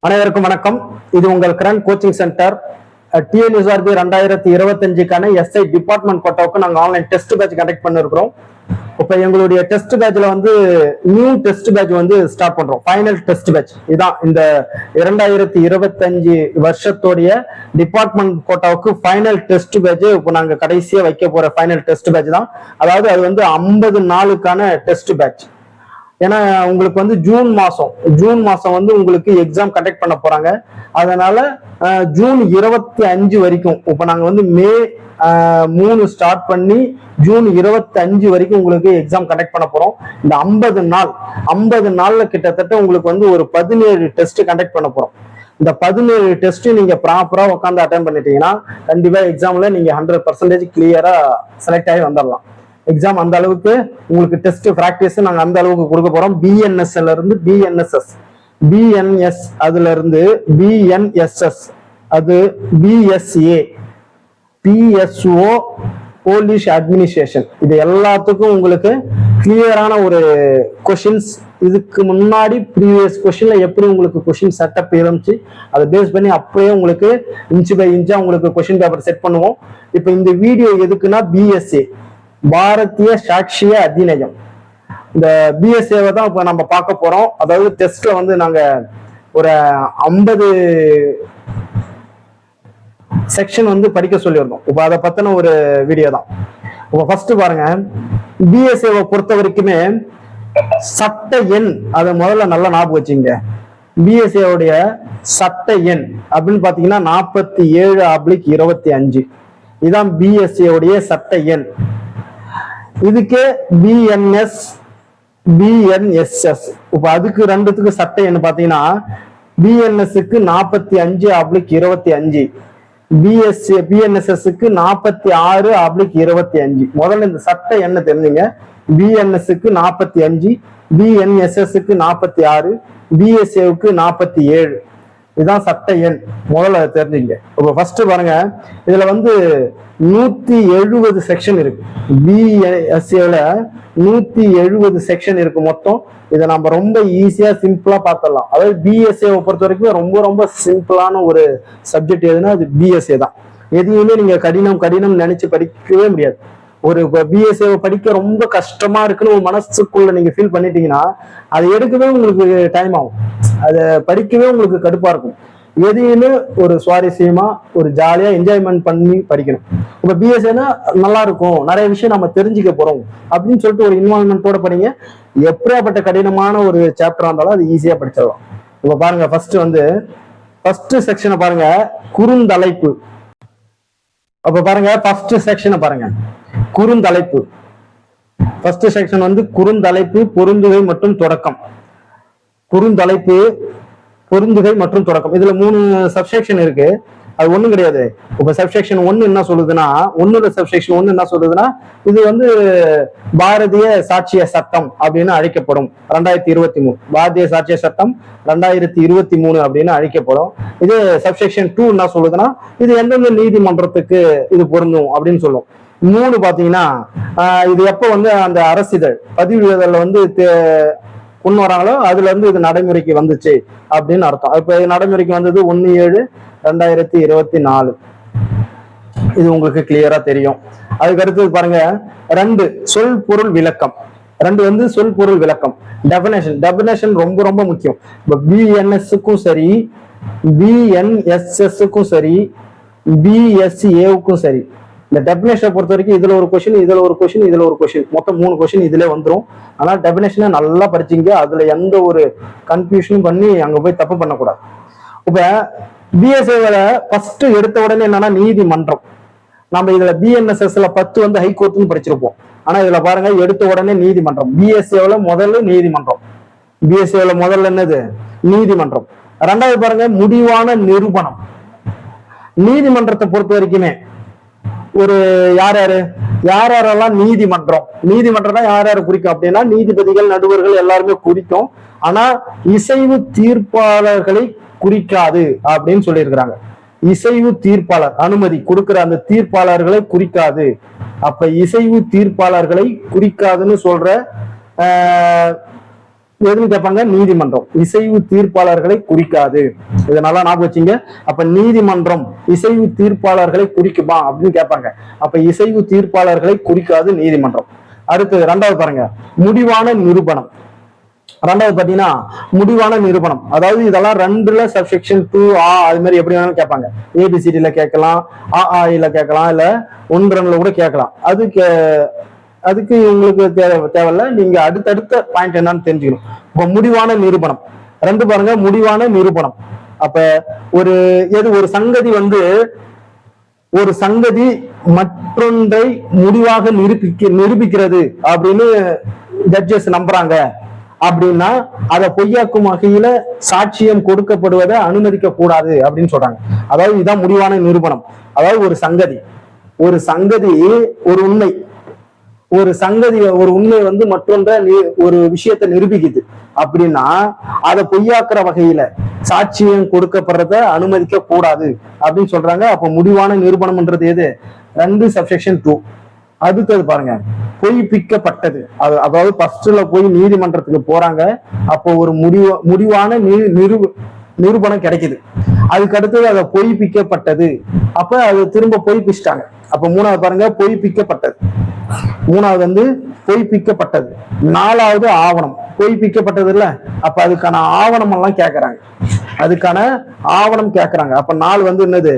அனைவருக்கும் வணக்கம். இது உங்கள் கரண்ட் கோச்சிங் சென்டர். டிஎன்யூஆர்பி 2025க்கான எஸ்ஐ டிபார்ட்மெண்ட் கோட்டாவுக்கு நாங்கள் ஆன்லைன் டெஸ்ட் பேட்ச் கண்டக்ட் பண்ணிருக்கிறோம். இப்போ எங்களுடைய டெஸ்ட் பேட்ச்ல வந்து நியூ டெஸ்ட் பேட்ச் வந்து ஸ்டார்ட் பண்றோம். ஃபைனல் டெஸ்ட் பேட்ச் இதான் இந்த 2025 வருஷத்தோடைய டிபார்ட்மெண்ட் கோட்டாவுக்கு ஃபைனல் டெஸ்ட் பேட்ச். இப்போ நாங்கள் கடைசியா வைக்க போற ஃபைனல் டெஸ்ட் பேட்ச் தான். அதாவது அது வந்து 50 நாளுக்கான டெஸ்ட் பேட்ச். ஏன்னா உங்களுக்கு வந்து ஜூன் மாசம் வந்து உங்களுக்கு எக்ஸாம் கண்டக்ட் பண்ண போறாங்க. அதனால ஜூன் 25 வரைக்கும், இப்ப நாங்க வந்து மே 3 ஸ்டார்ட் பண்ணி ஜூன் 25 வரைக்கும் உங்களுக்கு எக்ஸாம் கண்டக்ட் பண்ண போறோம். இந்த 50 நாள்ல கிட்டத்தட்ட உங்களுக்கு வந்து ஒரு 17 டெஸ்ட் கண்டக்ட் பண்ண போறோம். இந்த 17 டெஸ்ட் நீங்க ப்ராப்பரா உட்காந்து அட்டென்ட் பண்ணிட்டீங்கன்னா கண்டிப்பா எக்ஸாம்ல நீங்க 100% கிளியரா செலக்ட் ஆகி வந்துடலாம். எக்ஸாம் அந்த அளவுக்கு உங்களுக்கு டெஸ்ட் பிராக்டிஸ் நாங்க அந்த அளவுக்கு கொடுக்க போறோம். பிஎன்எஸ்ல இருந்து பிஎன்எஸ்எஸ், பிஎன்எஸ் அதுல இருந்து பிஎன்எஸ்எஸ், அது பிஎஸ்ஏ, பிஎஸ்ஓ, போலீஸ் அட்மினிஸ்ட்ரேஷன், இது எல்லாத்துக்கும் உங்களுக்கு கிளியரான ஒரு கொஷின்ஸ். இதுக்கு முன்னாடி ப்ரீவியஸ் கொஸ்டின்ல எப்படி உங்களுக்கு கொஸ்டின் செட்டப் இருந்துச்சு அதை பேஸ் பண்ணி அப்படியே உங்களுக்கு இன்ச்சு பை இன்ச்சா உங்களுக்கு கொஸ்டின் பேப்பர் செட் பண்ணுவோம். இப்போ இந்த வீடியோ எதுக்குன்னா பிஎஸ்ஏ, பாரதிய சாட்சிய அதிநயம், இந்த பிஎஸ்ஏவை தான் இப்ப நம்ம பார்க்க போறோம். அதாவது டெஸ்ட்ல வந்து நாங்க ஒரு 50 செக்ஷன் வந்து படிக்க சொல்லியிருந்தோம். இப்ப அதை பத்தின ஒரு வீடியோ தான். இப்ப ஃபர்ஸ்ட் பாருங்க, பிஎஸ்ஏவை பொறுத்த வரைக்குமே சட்ட எண் அதை முதல்ல நல்லா ஞாபகம் வச்சுங்க. பிஎஸ்ஏவுடைய சட்ட எண் அப்படின்னு பாத்தீங்கன்னா 47/25 இதான் பிஎஸ்ஏவுடைய சட்ட எண். இதுக்கு பிஎன்எஸ், பிஎன்எஸ்எஸ், இப்ப அதுக்கு ரெண்டுத்துக்கு சட்ட எண் பாத்தீங்கன்னா பிஎன்எஸ்க்கு 45/25, பிஎன்எஸ்எஸ்க்கு 46/25. முதல்ல இந்த சட்ட எண்ணை தெரிஞ்சுங்க. பிஎன்எஸ்க்கு 45, பிஎன்எஸ்எஸ்க்கு 46, பிஎஸ்ஏவுக்கு 47. இதுதான் சட்ட எண். முதல்ல தெரிஞ்சுங்க. இப்போ ஃபர்ஸ்ட் பாருங்க, இதுல வந்து 170 செக்ஷன் இருக்கு. பிஎஸ்ஏல 170 செக்ஷன் இருக்கு மொத்தம். இதை நம்ம ரொம்ப ஈஸியா சிம்பிளா பார்த்துடலாம். அதாவது பிஎஸ்ஏவை பொறுத்த வரைக்கும் ரொம்ப ரொம்ப சிம்பிளான ஒரு சப்ஜெக்ட் எதுனா அது பிஎஸ்ஏ தான். எதையுமே நீங்க கடினம் நினைச்சு படிக்கவே முடியாது. ஒரு பிஎஸ்ஏவை படிக்க ரொம்ப கஷ்டமா இருக்குன்னு ஒரு மனசுக்குள்ள நீங்க ஃபீல் பண்ணிட்டீங்கன்னா அதை எடுக்கவே உங்களுக்கு டைம் ஆகும். அதை படிக்கவே உங்களுக்கு கடுப்பா இருக்கும். எதையுமே ஒரு சுவாரஸ்யமா ஒரு ஜாலியா என்ஜாய்மெண்ட் பண்ணி படிக்கணும். இப்ப பிஎஸ்ஏனா நல்லா இருக்கும், நிறைய விஷயம் நம்ம தெரிஞ்சுக்க போறோம் அப்படின்னு சொல்லிட்டு ஒரு இன்வால்மெண்டோட படிங்க. எப்படியாப்பட்ட கடினமான ஒரு சாப்டரா இருந்தாலும் அது ஈஸியா படிச்சிடலாம். இப்ப பாருங்க, ஃபர்ஸ்ட் செக்ஷனை பாருங்க, குறுந்தலைப்பு. அப்ப பாருங்க ஃபர்ஸ்ட் செக்ஷனை பாருங்க, குறுந்தலைப்பு. ஃபர்ஸ்ட் செக்ஷன் வந்து குறுந்தலைப்பு, பொருந்துகை மற்றும் தொடக்கம். குறுந்தலைப்பு, பொருந்துகை மற்றும் தொடக்கம், இதுல 3 சப்செக்ஷன் இருக்கு. அது ஒண்ணும் கிடையாது. இப்ப சப்செக்ஷன் 1 என்ன சொல்லுதுன்னா, சப்செக்ஷன் 1 என்ன சொல்லுதுன்னா, இது வந்து பாரதிய சாட்சிய சட்டம் அப்படின்னு அழைக்கப்படும். 2023 பாரதிய சாட்சிய சட்டம் 2023 அப்படின்னு அழைக்கப்படும். இது சப்செக்ஷன் 2 என்ன சொல்லுதுன்னா, இது எந்தெந்த நீதிமன்றத்துக்கு இது பொருந்தும் அப்படின்னு சொல்லும். 3 பாத்தீங்கன்னா, இது எப்ப வந்து அந்த அரசிதழ் பதிவு வந்து கொண்டு வராங்களோ அதுல இருந்து இது நடைமுறைக்கு வந்துச்சு அப்படின்னு அர்த்தம். இப்ப இது நடைமுறைக்கு வந்தது 1/7/2024. இது உங்களுக்கு கிளியரா தெரியும். அதுக்கு அடுத்தது பாருங்க, 2 சொல் பொருள் விளக்கம். 2 வந்து சொல் பொருள் விளக்கம். டெபினேஷன் ரொம்ப ரொம்ப முக்கியம். இப்ப பிஎன்எஸ்க்கும் சரி, பிஎன்எஸ்எஸ்க்கும் சரி, பிஎஸ்ஏவுக்கும் சரி, இந்த டெபினேஷனை பொறுத்த வரைக்கும் இதுல ஒரு கொஸ்டின், இதுல ஒரு கொஸ்டின், இதுல ஒரு கொஸ்டின், மொத்தம் 3 கொஸ்டின் இதுல வந்துடும். ஆனா டெபினேஷனை நல்லா படிச்சிங்க. அதுல எந்த ஒரு கன்ஃபியூஷனும் பண்ணி அங்க போய் தப்பு பண்ணக்கூடாது. இப்ப பிஎஸ்ஏல ஃபர்ஸ்ட் எடுத்த உடனே என்னன்னா நீதிமன்றம். நம்ம இதுல பிஎன்எஸ்எஸ்ல 10 வந்து ஹைகோர்ட்னு படிச்சிருப்போம். ஆனா இதுல பாருங்க, எடுத்த உடனே நீதிமன்றம். பிஎஸ்ஏல முதல்ல நீதிமன்றம். பிஎஸ்ஏல முதல்ல என்னது? நீதிமன்றம். 2வது பாருங்க, முடிவான நிரூபணம். நீதிமன்றத்தை பொறுத்த வரைக்குமே ஒரு யாரெல்லாம் நீதிமன்றம்னா யார் குறிக்கும் அப்படின்னா, நீதிபதிகள், நடுவர்கள் எல்லாருமே குறிக்கும். ஆனா இசைவு தீர்ப்பாளர்களை குறிக்காது அப்படின்னு சொல்லியிருக்கிறாங்க. இசைவு தீர்ப்பாளர் அனுமதி கொடுக்கிற அந்த தீர்ப்பாளர்களை குறிக்காது. அப்ப இசைவு தீர்ப்பாளர்களை குறிக்காதுன்னு சொல்ற எதுன்னு கேட்பாங்க, நீதிமன்றம் இசைவு தீர்ப்பாளர்களை குறிக்காது. இதனால ஞாபகம் வச்சுங்க. அப்ப நீதிமன்றம் இசைவு தீர்ப்பாளர்களை குறிக்குமா அப்படின்னு கேட்பாங்க. அப்ப இசைவு தீர்ப்பாளர்களை குறிக்காது நீதிமன்றம். அடுத்தது ரெண்டாவது பாருங்க, முடிவான நிரூபணம். ரெண்டாவது பாத்தீங்கன்னா முடிவான நிரூபணம், அதாவது இதெல்லாம் ரெண்டுல சப்செக்ஷன் 2A அது மாதிரி எப்படி வேணாலும் கேட்பாங்க. ABCDல கேட்கலாம், AAIல கேட்கலாம், இல்ல 1-2ல கூட கேட்கலாம். அதுக்கு உங்களுக்கு தேவையில்ல, நீங்க அடுத்தடுத்த பாயிண்ட் என்னன்னு தெரிஞ்சுக்கணும். இப்ப முடிவான நிரூபணம் ரெண்டு பாருங்க, முடிவான நிரூபணம். அப்ப ஒரு சங்கதி ஒரு சங்கதி மற்றொன்றை முடிவாக நிரூபிக்கிறது அப்படின்னு ஜட்ஜஸ் நம்புறாங்க அப்படின்னா அதை பொய்யாக்கும் வகையில சாட்சியம் கொடுக்கப்படுவதை அனுமதிக்க கூடாது அப்படின்னு சொல்றாங்க. அதாவது இதுதான் முடிவான நிரூபணம். அதாவது ஒரு சங்கதி ஒரு உண்மை மற்றொன்ற ஒரு விஷயத்தை நிரூபிக்குது அப்படின்னா அதை பொய்யாக்குற வகையில சாட்சியம் கொடுக்கப்படுறத அனுமதிக்க கூடாது அப்படின்னு சொல்றாங்க. அப்ப முடிவான நிரூபணம்ன்றது எது? 2 அடுத்தது பாருங்க, பொய்ப்பிக்கப்பட்டது. அதாவது ஃபர்ஸ்ட்ல போய் நீதிமன்றத்துக்கு போறாங்க, அப்போ ஒரு முடிவான நிரூபணம் கிடைக்குது. அதுக்கு அடுத்தது அதை பொய்ப்பிக்கப்பட்டது, அப்ப அது திரும்ப பொய்ப்பிச்சிட்டாங்க. அப்ப மூணாவது பாருங்க, பொய்ப்பிக்கப்பட்டது. மூணாவது பொய்ப்பிக்கப்பட்டது. நாலாவது ஆவணம். பொய்ப்பிக்கப்பட்டது இல்ல, அப்ப அதுக்கான ஆவணம் எல்லாம் கேட்கறாங்க. அப்ப 4 என்னது?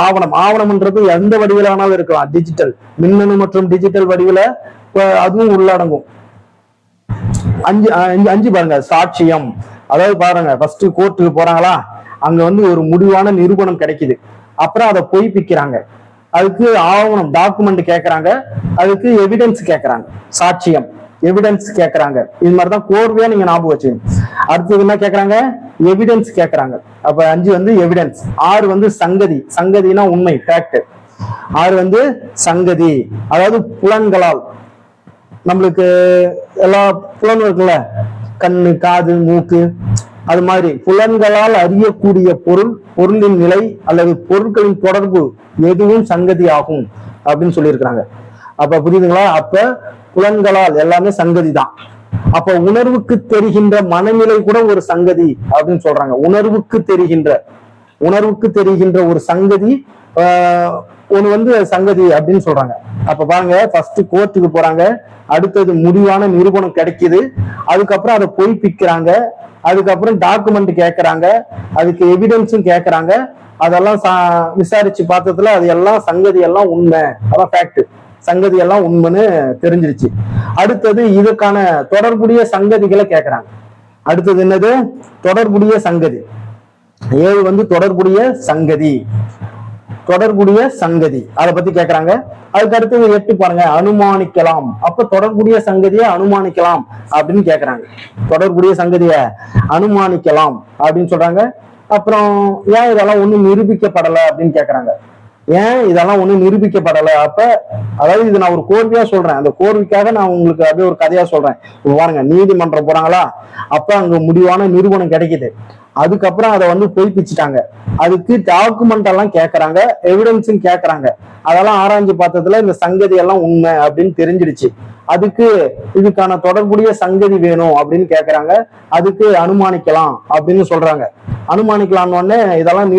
ஆவணம். ஆவணம்ன்றது எந்த வடிவில வேணாலும் இருக்கலாம். டிஜிட்டல், மின்னணு மற்றும் டிஜிட்டல் வடிவில அதுவும் உள்ளடங்கும். 5 பாருங்க, சாட்சியம். அதாவது பாருங்க, ஃபர்ஸ்ட் கோர்ட்டுக்கு போறாங்களா, அங்க ஒரு முடிவான நிரூபணம் கிடைக்குது, அப்புறம் அதை பொய்ப்பிக்கிறாங்க, அதுக்கு ஆவணம் டாக்குமெண்ட் கேட்கறாங்க, அதுக்கு எவிடன்ஸ் கேட்கறாங்க, சாட்சியம் எவிடன்ஸ் கேட்கறாங்க. இது மாதிரிதான் கோர்வையா நீங்க ஞாபகம் வச்சுக்கணும். அடுத்தது என்ன கேட்கறாங்க? எவிடன்ஸ் கேட்கறாங்க. அப்ப 5 எவிடன்ஸ். 6 சங்கதி. சங்கதினா உண்மை, ஃபேக்ட். 6 சங்கதி, அதாவது புலன்களால் நம்மளுக்கு எல்லா புலனும் இருக்குல்ல, கண்ணு, காது, மூக்கு, அது மாதிரி புலன்களால் அறியக்கூடிய பொருளின் நிலை அல்லது பொருட்களின் தொடர்பு எதுவும் சங்கதி ஆகும் அப்படின்னு சொல்லியிருக்கிறாங்க. அப்ப புரியுதுங்களா? அப்ப புலன்களால் எல்லாமே சங்கதி தான். அப்ப உணர்வுக்கு தெரிகின்ற மனநிலை கூட ஒரு சங்கதி அப்படின்னு சொல்றாங்க. உணர்வுக்கு தெரிகின்ற ஒரு சங்கதி சங்கதி அப்படின்னு சொல்றாங்க. அப்ப பாருங்க, ஃபர்ஸ்ட் கோர்ட்டுக்கு போறாங்க, அடுத்தது முடிவான நிரூபணம் கிடைக்குது, அதுக்கப்புறம் அதை பொய்ப்பிக்கிறாங்க, அதுக்கப்புறம் டாக்குமெண்ட் கேட்கறாங்க, அதுக்கு எவிடன்ஸும் கேட்கறாங்க. அதெல்லாம் விசாரிச்சு பார்த்ததுல அது எல்லாம் சங்கதி எல்லாம் உண்மை, அதான் ஃபேக்ட், சங்கதி எல்லாம் உண்மைன்னு தெரிஞ்சிருச்சு. அடுத்தது இதுக்கான தொடர்புடைய சங்கதிகளை கேட்கறாங்க. அடுத்தது என்னது? தொடர்புடைய சங்கதி. 7 தொடர்புடைய சங்கதி அதை பத்தி கேட்கறாங்க. அதுக்கு அடுத்தது 8 பாருங்க, அனுமானிக்கலாம். அப்ப தொடர்புடைய சங்கதியை அனுமானிக்கலாம் அப்படின்னு கேட்கறாங்க. தொடர்புடைய சங்கதியை அனுமானிக்கலாம் அப்படின்னு சொல்றாங்க. அப்புறம் ஏன் இதெல்லாம் ஒண்ணும் நிரூபிக்கப்படலை அப்படின்னு கேட்கறாங்க. ஏன் இதெல்லாம் ஒண்ணும் நிரூபிக்கப்படலை? அப்ப அதாவது இது நான் ஒரு கோர்வையா சொல்றேன், அந்த கோர்வைக்காக நான் உங்களுக்கு அப்படியே ஒரு கதையா சொல்றேன். பாருங்க, நீதிமன்றம் போறாங்களா, அப்ப அங்க முடிவான நிரூபணம் கிடைக்குது, அதுக்கப்புறம் அதை பொய்ப்பிச்சுட்டாங்க, அதுக்கு டாக்குமெண்ட் எல்லாம் கேட்கறாங்க, எவிடன்ஸும் கேட்கறாங்க. அதெல்லாம் ஆராய்ஞ்சு பார்த்ததுல இந்த சங்கதி எல்லாம் உண்மை அப்படின்னு தெரிஞ்சிடுச்சு. அதுக்கு இதுக்கான தொடர்புடைய சங்கதி வேணும் அப்படின்னு கேட்கறாங்க. அதுக்கு அனுமானிக்கலாம் அப்படின்னு சொல்றாங்க. அனுமானிக்கலாம்னு இதெல்லாம்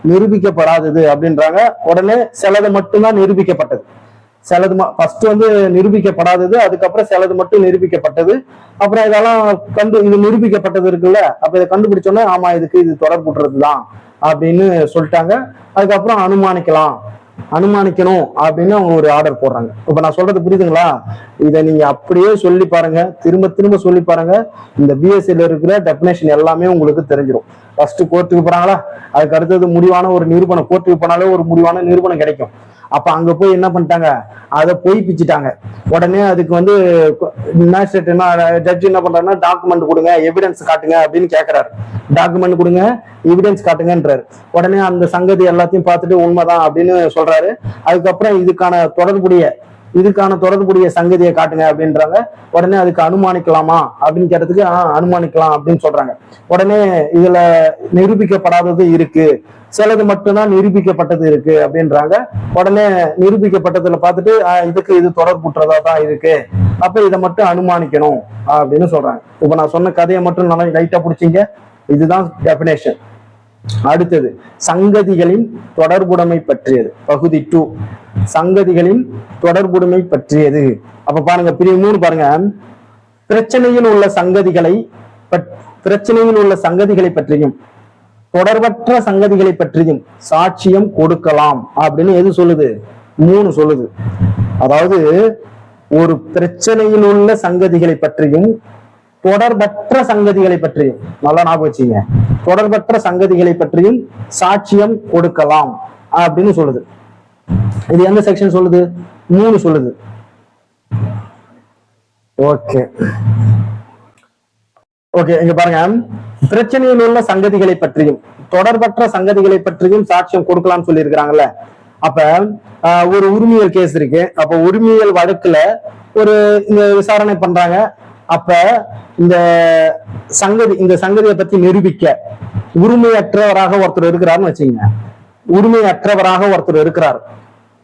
நிரூபிக்கப்படாதது அப்படின்றாங்க. உடனே சிலது மட்டும்தான் நிரூபிக்கப்பட்டது. சிலது ஃபர்ஸ்ட் நிரூபிக்கப்படாதது, அதுக்கப்புறம் சிலது மட்டும் நிரூபிக்கப்பட்டது. அப்புறம் இதெல்லாம் இது நிரூபிக்கப்பட்டது இருக்குல்ல, அப்ப இதை கண்டுபிடிச்சோன்னா ஆமா இது தொடர்புறதுதான் அப்படின்னு சொல்லிட்டாங்க. அதுக்கப்புறம் அனுமானிக்கணும் அப்படின்னு அவங்க ஒரு ஆர்டர் போடுறாங்க. இப்ப நான் சொல்றது புரியுதுங்களா? இதை நீங்க அப்படியே சொல்லி பாருங்க, திரும்ப சொல்லி பாருங்க, இந்த பிஎஸ்சில இருக்கிற டெபினேஷன் எல்லாமே உங்களுக்கு தெரிஞ்சிடும். ஃபர்ஸ்ட் கோர்ட்டுக்கு போறாங்களா, அதுக்கு அடுத்தது முடிவான ஒரு நிரூபணம், கோர்ட்டுக்கு போனாலே ஒரு முடிவான நிரூபணம் கிடைக்கும். அப்ப அங்க போய் என்ன பண்ணிட்டாங்க, அதை பொய்ப்பிச்சுட்டாங்க. உடனே அதுக்கு ஜட்ஜ் என்ன பண்றாருன்னா, டாக்குமெண்ட் கொடுங்க, எவிடன்ஸ் காட்டுங்க அப்படின்னு கேட்கிறாரு. டாக்குமெண்ட் கொடுங்க, எவிடன்ஸ் காட்டுங்கன்றாரு. உடனே அந்த சங்கதி எல்லாத்தையும் பார்த்துட்டு உண்மைதான் அப்படின்னு சொல்றாரு. அதுக்கப்புறம் இதுக்கான தொடர்புடைய இதுக்கான தொடர்புடைய சங்கதியை காட்டுங்க அப்படின்றாங்க. உடனே அதுக்கு அனுமானிக்கலாமா அப்படின்னு கேட்டதுக்கு அனுமானிக்கலாம் அப்படின்னு சொல்றாங்க. உடனே இதுல நிரூபிக்கப்படாதது இருக்கு, சிலது மட்டும்தான் நிரூபிக்கப்பட்டது இருக்கு அப்படின்றாங்க. உடனே நிரூபிக்கப்பட்டதுல பார்த்துட்டு இதுக்கு இது தொடர்புற்றதா தான் இருக்கு, அப்ப இதை மட்டும் அனுமானிக்கணும் அப்படின்னு சொல்றாங்க. இப்ப நான் சொன்ன கதையை மட்டும் நல்லா லைட்டா பிடிச்சிங்க. இதுதான் டெபினேஷன். அடுத்தது சங்கதிகளின் தொடர்புடைமை பற்றியது, பகுதி 2. சங்கதிகளின் தொடர்புடைமை பற்றியது. அப்ப பாருங்க, பிரிவு 3 பாருங்க. பிரச்சனையில் உள்ள சங்கதிகளை பற்றியும் தொடர்பற்ற சங்கதிகளை பற்றியும் சாட்சியம் கொடுக்கலாம் அப்படின்னு எது சொல்லுது? 3 சொல்லுது. அதாவது ஒரு பிரச்சனையில் உள்ள சங்கதிகளை பற்றியும் தொடர்பற்ற சங்கதிகளை பற்றியும், நல்லா ஞாபகம் வச்சுங்க, தொடர்பற்ற சங்கதிகளை பற்றியும் சாட்சியம் கொடுக்கலாம் அப்படின்னு சொல்லுது. இது எந்த செக்ஷன் சொல்லுது? 3 சொல்லுது. ஓகே ஓகே, இங்க பாருங்க. பிரச்சனையில் உள்ள சங்கதிகளை பற்றியும் தொடர்பற்ற சங்கதிகளை பற்றியும் சாட்சியம் கொடுக்கலாம்னு சொல்லி இருக்கிறாங்கல்ல. அப்ப ஒரு உரிமையல் கேஸ் இருக்கு. அப்ப உரிமையல் வழக்குல ஒரு இந்த விசாரணை பண்றாங்க. அப்ப இந்த சங்கதியை பத்தி நிரூபிக்க உரிமையற்றவராக ஒருத்தர் இருக்கிறாருன்னு வச்சுங்க. உரிமையற்றவராக ஒருத்தர் இருக்கிறார்.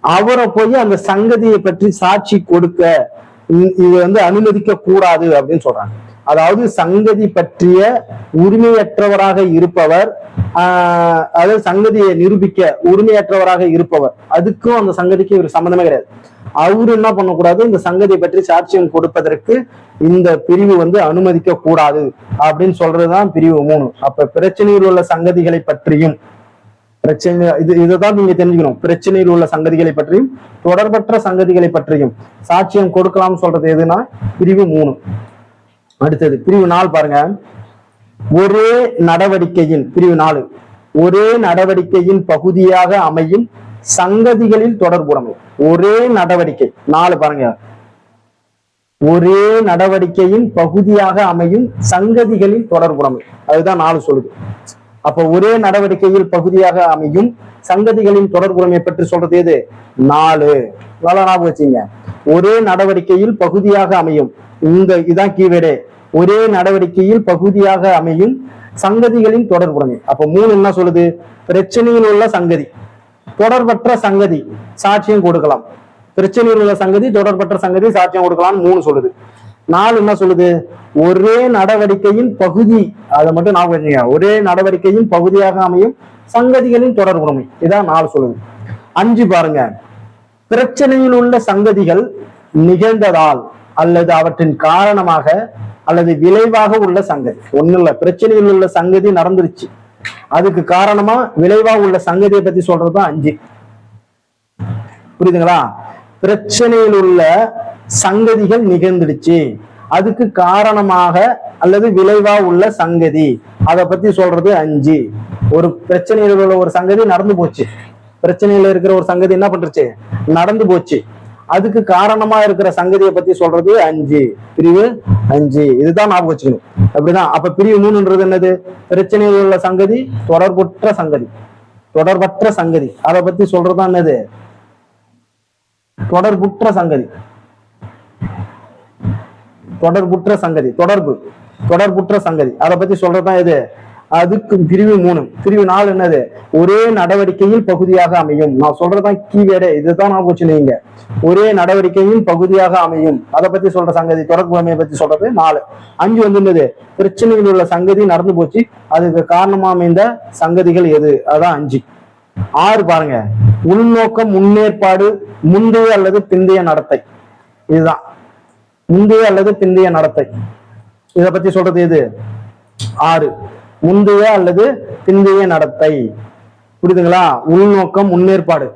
அவரை போய் அந்த சங்கதியை பற்றி சாட்சி கொடுக்க இது அனுமதிக்க கூடாது அப்படின்னு சொல்றாங்க. அதாவது சங்கதி பற்றிய உரிமையற்றவராக இருப்பவர், அதாவது சங்கதியை நிரூபிக்க உரிமையற்றவராக இருப்பவர், அதுக்கும் அந்த சங்கதிக்கு ஒரு சம்மந்தமே கிடையாது. அவரு என்ன பண்ணக்கூடாது? இந்த சங்கதியை பற்றி சாட்சியம் கொடுப்பதற்கு இந்த பிரிவு அனுமதிக்க கூடாது அப்படின்னு சொல்றதுதான் பிரிவு 3. அப்ப பிரச்சனையில் உள்ள சங்கதிகளை பற்றியும் இதுதான் நீங்க தெரிஞ்சுக்கணும். பிரச்சனையில் உள்ள சங்கதிகளை பற்றியும் தொடர்பற்ற சங்கதிகளை பற்றியும் சாட்சியம் கொடுக்கலாம் சொல்றது எதுனா பிரிவு 3. அடுத்தது பிரிவு 4 பாருங்க. ஒரே நடவடிக்கையின், பிரிவு 4, ஒரே நடவடிக்கையின் பகுதியாக அமையும் சங்கதிகளில் தொடர்புடைமை. ஒரே நடவடிக்கை 4 பாருங்க. ஒரே நடவடிக்கையின் பகுதியாக அமையும் சங்கதிகளில் தொடர்புடைமை, அதுதான் 4 சொல்லுது. அப்ப ஒரே நடவடிக்கையில் பகுதியாக அமையும் சங்கதிகளின் தொடர்புடைமை பற்றி சொல்றது எது? 4. நல்லா ஞாபகம் வச்சுங்க. ஒரே நடவடிக்கையில் பகுதியாக அமையும், இதான் கீவேர்டே. ஒரே நடவடிக்கையில் பகுதியாக அமையும் சங்கதிகளின் தொடர்புடைமை. அப்ப 3 என்ன சொல்லுது? பிரச்சனையில் உள்ள சங்கதி, தொடர்பற்ற சங்கதி சாட்சியம் கொடுக்கலாம். பிரச்சனையில் உள்ள சங்கதி, தொடர்பற்ற சங்கதி சாட்சியம் கொடுக்கலாம்னு 3 சொல்லுது. 4 என்ன சொல்லுது? ஒரே நடவடிக்கையின் பகுதி, அதை மட்டும் ஞாபகம் வச்சுங்க. ஒரே நடவடிக்கையின் பகுதியாக அமையும் சங்கதிகளின் தொடர்புடைமை, இதான் 4 சொல்லுது. 5 பாருங்க. பிரச்சனையில் உள்ள சங்கதிகள் நிகழ்ந்ததால் அல்லது அவற்றின் காரணமாக அல்லது விளைவாக உள்ள சங்கதி. ஒண்ணு இல்ல, பிரச்சனையில் உள்ள சங்கதி நடந்துருச்சு, அதுக்கு காரணமா விளைவா உள்ள சங்கதியை பத்தி சொல்றதுதான் 5. புரியுதுங்களா? பிரச்சனையில் உள்ள சங்கதிகள் நிகழ்ந்துடுச்சு, அதுக்கு காரணமாக அல்லது விளைவா உள்ள சங்கதி, அதை பத்தி சொல்றது 5. ஒரு பிரச்சனையில் உள்ள ஒரு சங்கதி நடந்து போச்சு, பிரச்சனையில இருக்கிற ஒரு சங்கதி என்ன பண்றச்சு? நடந்து போச்சு, அதுக்கு காரணமா இருக்கிற சங்கதியை பத்தி சொல்றது 5. பிரிவு 5. இதுதான் ஞாபகம் வச்சுக்கணும். அப்படிதான். அப்ப பிரிவு 3ன்றது என்னது? பிரச்சனையில் உள்ள சங்கதி, தொடர்பற்ற சங்கதி. தொடர்பற்ற சங்கதி அதை பத்தி சொல்றதுதான் என்னது? தொடர்புற்ற சங்கதி. தொடர்புற்ற சங்கதி, தொடர்புற்ற சங்கதி அதை பத்தி சொல்றதுதான் எது? அதுக்கு பிரிவு 3. பிரிவு 4 என்னது? ஒரே நடவடிக்கையில் பகுதியாக அமையும். நான் சொல்றதுதான் கீவேர்டே, இதுதான் நான் வச்சுனீங்க. ஒரே நடவடிக்கையில் பகுதியாக அமையும், அதை பத்தி சொல்ற சங்கதி, தொடர்புடைமையை பத்தி சொல்றது 4. 5 என்னது? பிரச்சனையில் உள்ள சங்கதி நடந்து போச்சு, அதுக்கு காரணமா அமைந்த சங்கதிகள் எது? அதான் 5. 6 பாருங்க. உள்நோக்கம், முன்னேற்பாடு, முந்தைய அல்லது பிந்தைய நடத்தை. இதுதான் முந்தைய அல்லது பிந்தைய நடத்தை, இதை பத்தி சொல்றது எது? 6. முந்தைய அல்லது பிந்தைய நடத்தை. புரியுதுங்களா? உள்நோக்கம், முன்னேற்பாடு,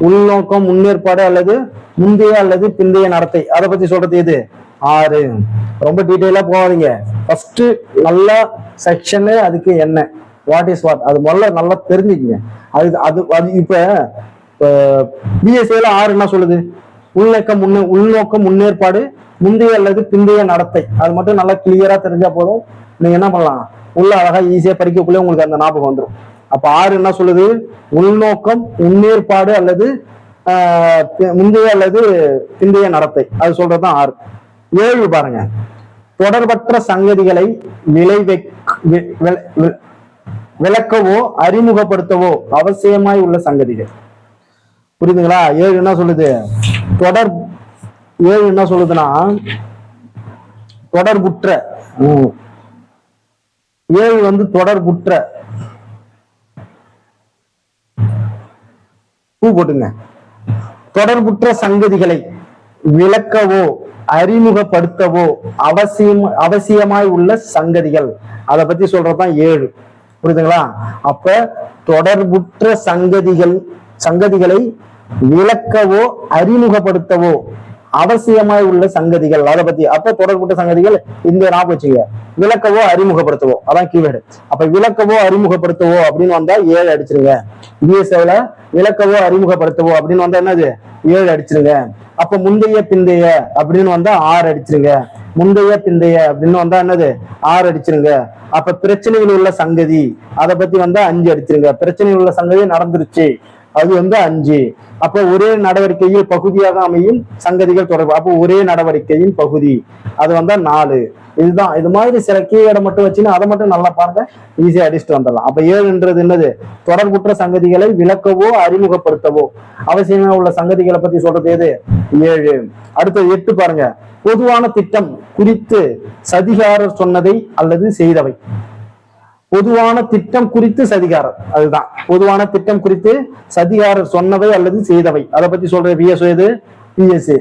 உள்நோக்கம், முன்னேற்பாடு அல்லது முந்தைய அல்லது பிந்தைய நடத்தை, அதை பத்தி சொல்றது எது? 6. ரொம்ப டீட்டெயிலா போகாதீங்க. ஃபர்ஸ்ட் நல்ல செக்ஷனு, அதுக்கு என்ன, வாட் இஸ் வாட், அது முதல்ல நல்லா தெரிஞ்சுக்கங்க. இப்ப பிஎஸ்சில 6 என்ன சொல்லுது? உள்நோக்கம், முன்னேற்பாடு, முந்தைய அல்லது பிந்தைய நடத்தை. அது மட்டும் நல்லா கிளியரா தெரிஞ்சா போதும். நீங்க என்ன பண்ணலாம்? உள்ள அழகா ஈஸியா படிக்கக்குள்ளே உங்களுக்கு அந்த ஞாபகம் வந்துடும். அப்ப 6 என்ன சொல்லுது? உள்நோக்கம், முன்னேற்பாடு அல்லது முந்தைய அல்லது பிந்தைய நடத்தை, அது சொல்றதுதான் 6. 7 பாருங்க, தொடர்பற்ற சங்கதிகளை விளக்கவோ அறிமுகப்படுத்தவோ அவசியமாய் உள்ள சங்கதிகள். புரியுதுங்களா? 7 என்ன சொல்லுது? 7 என்ன சொல்லுதுன்னா தொடர்புற்ற. 7 தொடர்புற்ற, போட்டுங்க, தொடர்புற்ற சங்கதிகளை விளக்கவோ அறிமுகப்படுத்தவோ அவசியமாய் உள்ள சங்கதிகள், அதை பத்தி சொல்றதுதான் 7. புரியுதுங்களா? அப்ப தொடர்புற்ற சங்கதிகளை விளக்கவோ அறிமுகப்படுத்தவோ அவசியமாய் உள்ள சங்கதிகள், அதை பத்தி. அப்ப தொடர்புற்ற சங்கதிகள் இந்த ஞாபகம் வச்சுங்க, விளக்கவோ அறிமுகப்படுத்தவோ, அதான் கீவேர்டு. அப்ப விளக்கவோ அறிமுகப்படுத்தவோ அப்படின்னு வந்தா 7 அடிச்சிருங்க. பிஎஸ்ஏல விளக்கவோ அறிமுகப்படுத்தவோ அப்படின்னு வந்தா என்னது? 7 அடிச்சிருங்க. அப்ப முந்தைய பிந்தைய அப்படின்னு வந்தா 6 அடிச்சிருங்க. முந்தைய பிந்தைய அப்படின்னு வந்தா என்னது? 6 அடிச்சிருங்க. அப்ப பிரச்சனையில் உள்ள சங்கதி, அதை பத்தி வந்தா 5 அடிச்சிருங்க. பிரச்சனையில் உள்ள சங்கதி நடந்துருச்சு, அது 5. அப்ப ஒரே நடவடிக்கையில் பகுதியாக அமையும் சங்கதிகள் தொடர்பு, அப்போ ஒரே நடவடிக்கையின் பகுதி, அது வந்தா 4. இதுதான். இது மாதிரி சில கீவேர்டை மட்டும் வச்சுன்னு அதை மட்டும் நல்லா பாருங்க, ஈஸியா அடிச்சுட்டு வந்துடலாம். அப்ப 7ன்றது என்னது? தொடர்புற்ற சங்கதிகளை விளக்கவோ அறிமுகப்படுத்தவோ அவசியமா உள்ள சங்கதிகளை பத்தி சொல்றது எது? 7. அடுத்தது 8 பாருங்க, பொதுவான திட்டம் குறித்து சதிகாரர் சொன்னதை அல்லது செய்தவை. பொதுவான திட்டம் குறித்து சதிகாரர், அதுதான் பொதுவான திட்டம் குறித்து சதிகாரர் சொன்னவை அல்லது செய்தவை, அதை பத்தி சொல்ற பிஎஸ்ஓ எது? பிஎஸ்ஏ.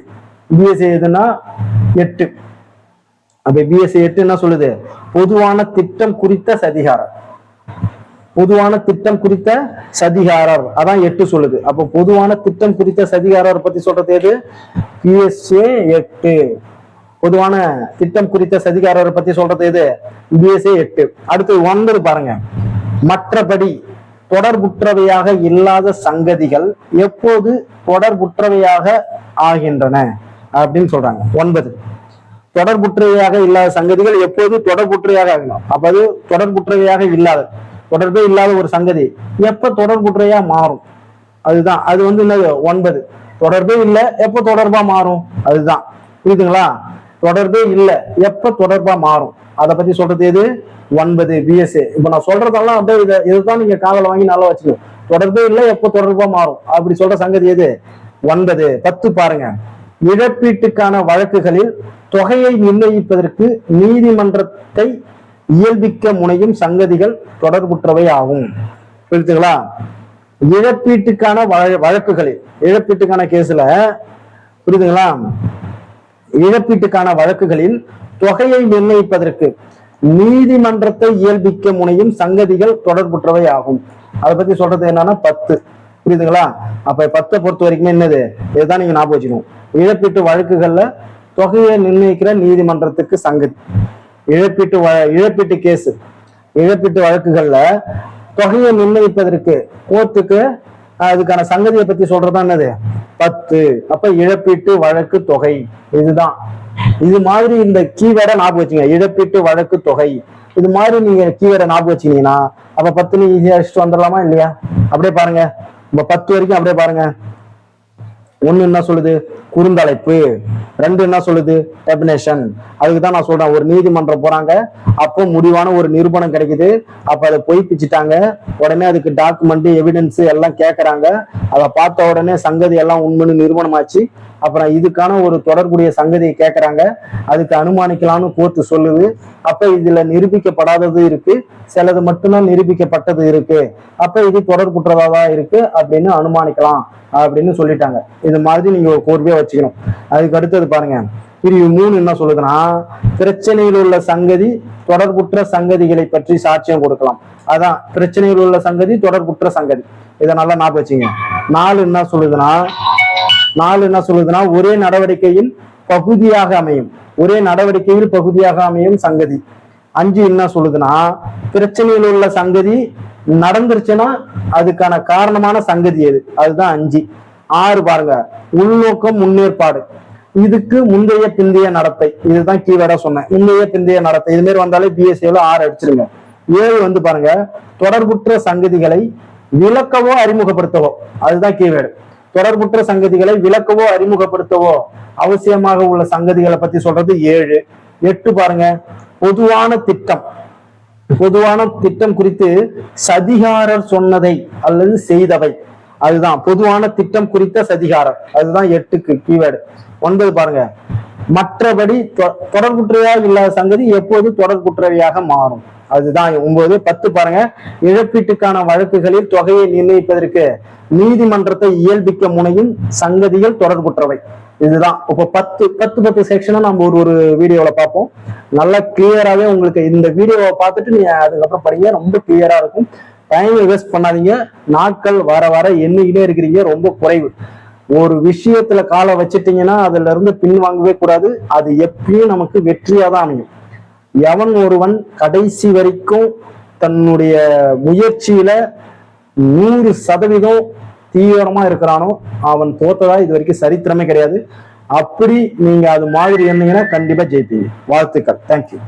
பிஎஸ்ஏ எதுன்னா 8. அப்ப பிஎஸ்ஏ 8 என்ன சொல்லுது? பொதுவான திட்டம் குறித்த சதிகாரர். பொதுவான திட்டம் குறித்த சதிகாரர், அதான் 8 சொல்லுது. அப்ப பொதுவான திட்டம் குறித்த சதிகாரர் பத்தி சொல்றது எது? பிஎஸ்ஏ 8. பொதுவான திட்டம் குறித்த சதிகாரரை பத்தி சொல்றது எது? பிஎஸ்ஏ 8. அடுத்து 9 பாருங்க, மற்றபடி தொடர்புற்றவையாக இல்லாத சங்கதிகள் எப்போது தொடர்புற்றவையாக ஆகின்றன அப்படின்னு சொல்றாங்க. 9, தொடர்புற்றவையாக இல்லாத சங்கதிகள் எப்போது தொடர்புற்றவையாக ஆகணும். அப்ப அது தொடர்புற்றவையாக இல்லாத, தொடர்பே இல்லாத ஒரு சங்கதி எப்ப தொடர்புற்றையா மாறும், அதுதான். அது என்னது? 9. தொடர்பே இல்லை, எப்ப தொடர்பா மாறும், அதுதான். புரியுதுங்களா? தொடர்பே இல்லை, எப்ப தொடர்பா மாறும், அதை பத்தி சொல்றது எது? 9 பிஎஸ்ஏ. இப்ப நான் சொல்றதெல்லாம் அப்படியே இதுதான் நீங்க காதல வாங்கி நல்லா வச்சுக்கணும். தொடர்பே இல்லை, எப்ப தொடர்பா மாறும் அப்படி சொல்ற சங்கதி எது? 9. 10 பாருங்க, இழப்பீட்டுக்கான வழக்குகளில் தொகையை நிர்ணயிப்பதற்கு நீதிமன்றத்தை இயல்பிக்க முனையும் சங்கதிகள் தொடர்புற்றவை ஆகும். புரியுதுங்களா? இழப்பீட்டுக்கான வழக்குகளில், இழப்பீட்டுக்கான கேஸ்ல, புரியுதுங்களா, இழப்பீட்டுக்கான வழக்குகளில் தொகையை நிர்ணயிப்பதற்கு நீதிமன்றத்தை இயல்பிக்க முனையும் சங்கதிகள் தொடர்புற்றவை ஆகும். அதை பத்தி சொல்றது என்னன்னா 10. புரியுதுங்களா? அப்ப 10 பொறுத்த வரைக்குமே என்னது? இதுதான் நீங்க ஞாபகம் வச்சுக்கணும். இழப்பீட்டு வழக்குகள்ல தொகையை நிர்ணயிக்கிற நீதிமன்றத்துக்கு சங்கதி. இழப்பீட்டு கேஸ், இழப்பீட்டு வழக்குகள்ல தொகையை நிர்ணயிப்பதற்கு கோர்ட்டுக்கு அதுக்கான சங்கதியை பத்தி சொல்றதா என்னது? 10. அப்ப இழப்பீட்டு வழக்கு தொகை, இதுதான். இது மாதிரி இந்த கீவேர்டை ஞாபகம் வச்சுங்க, இழப்பீட்டு வழக்கு தொகை. இது மாதிரி நீங்க கீவேர்டை ஞாபகம் வச்சீங்கன்னா அப்ப 10 ஈஸியா அடிச்சுட்டு வந்துடலாமா இல்லையா? அப்படியே பாருங்க, 10 வரைக்கும் அப்படியே பாருங்க. 1 என்ன சொல்லுது? குறுந்தலைப்பு. 2 என்ன சொல்லுது? டெபினேஷன். அதுக்குதான் நான் சொல்றேன், ஒரு நீதிமன்றம் போறாங்க, அப்போ முடிவான ஒரு நிரூபணம் கிடைக்குது, அப்ப அதை பொய்ப்பிச்சுட்டாங்க, உடனே அதுக்கு டாக்குமெண்ட் எவிடன்ஸ் எல்லாம் கேட்கறாங்க, அதை பார்த்த உடனே சங்கதி எல்லாம் உண்மைன்னு நிரூபணம் ஆச்சு, அப்புறம் இதுக்கான ஒரு தொடர்புடைய சங்கதியை கேட்கறாங்க, அதுக்கு அனுமானிக்கலாம்னு கோர்ட்டு சொல்லுது. அப்ப இதுல நிரூபிக்கப்படாதது இருக்கு, சிலது மட்டும்தான் நிரூபிக்கப்பட்டது இருக்கு, அப்ப இது தொடர்புற்றதாதான் இருக்கு அப்படின்னு அனுமானிக்கலாம் அப்படின்னு சொல்லிட்டாங்க. இது மாதிரி நீங்க ஒரு கோர்வையா வச்சுக்கணும். அதுக்கு அடுத்தது பாருங்க, பிரிவு 3 என்ன சொல்லுதுன்னா, பிரச்சனையில் உள்ள சங்கதி தொடர்புற்ற சங்கதிகளை பற்றி சாட்சியம் கொடுக்கலாம். அதான் பிரச்சனையில் உள்ள சங்கதி தொடர்புற்ற சங்கதி. இதை நல்லா ஞாபகம் வச்சுங்க. 4 என்ன சொல்லுதுன்னா, ஒரே நடவடிக்கையில் பகுதியாக அமையும், ஒரே நடவடிக்கையில் பகுதியாக அமையும் சங்கதி. 5 என்ன சொல்லுதுன்னா, பிரச்சனையில் உள்ள சங்கதி நடந்துருச்சுன்னா அதுக்கான காரணமான சங்கதி எது, அதுதான் 5. 6 பாருங்க, உள்நோக்கம் முன்னேற்பாடு, இதுக்கு முந்தைய பிந்தைய நடத்தை, இதுதான் கீவேர்டா சொன்னேன், முந்தைய பிந்தைய நடத்தை. இது மாதிரி வந்தாலே பிஎஸ்சில 6 அடிச்சிருங்க. 7 பாருங்க, தொடர்புற்ற சங்கதிகளை விளக்கவோ அறிமுகப்படுத்தவோ, அதுதான் கீவேர்டு. தொடர்புற்ற சங்கதிகளை விளக்கவோ அறிமுகப்படுத்தவோ அவசியமாக உள்ள சங்கதிகளை பத்தி சொல்றது 7. 8 பாருங்க, பொதுவான திட்டம். பொதுவான திட்டம் குறித்து சதிகாரர் சொன்னதை அல்லது செய்தவை, அதுதான் பொதுவான திட்டம் குறித்த சதிகாரர், அதுதான் 8க்கு கீவேர்டு. 9 பாருங்க, மற்றபடி தொடர்புற்றவையாக இல்லாத சங்கதி எப்போது தொடர்புற்றவையாக மாறும், அதுதான் 9. 10 பாருங்க, இழப்பீட்டுக்கான வழக்குகளில் தொகையை நிர்ணயிப்பதற்கு நீதிமன்றத்தை இயல்பிக்க முனையும் சங்கதிகள் தொடர்புற்றவை, இதுதான். இப்போ 10 செக்ஷனை நம்ம ஒரு வீடியோல பார்ப்போம். நல்லா கிளியராகவே உங்களுக்கு இந்த வீடியோவை பார்த்துட்டு நீங்க அதுக்கப்புறம் படிங்க, ரொம்ப கிளியரா இருக்கும். டைம் வேஸ்ட் பண்ணாதீங்க. நாட்கள் வர வர எண்ணிக்கிட்டே இருக்கிறீங்க, ரொம்ப குறைவு. ஒரு விஷயத்துல காலை வச்சுட்டீங்கன்னா அதுல இருந்து பின் வாங்கவே கூடாது. அது எப்பயும் நமக்கு வெற்றியா தான் அமையும். எவன் ஒருவன் கடைசி வரைக்கும் தன்னுடைய முயற்சியில 100% தீவிரமா இருக்கிறானோ அவன் தோத்ததா இது வரைக்கும் சரித்திரமே கிடையாது. அப்படி நீங்க அது மாதிரி இருந்தீங்கன்னா கண்டிப்பா ஜெயிப்பீங்க. வாழ்த்துக்கள். தேங்க்யூ.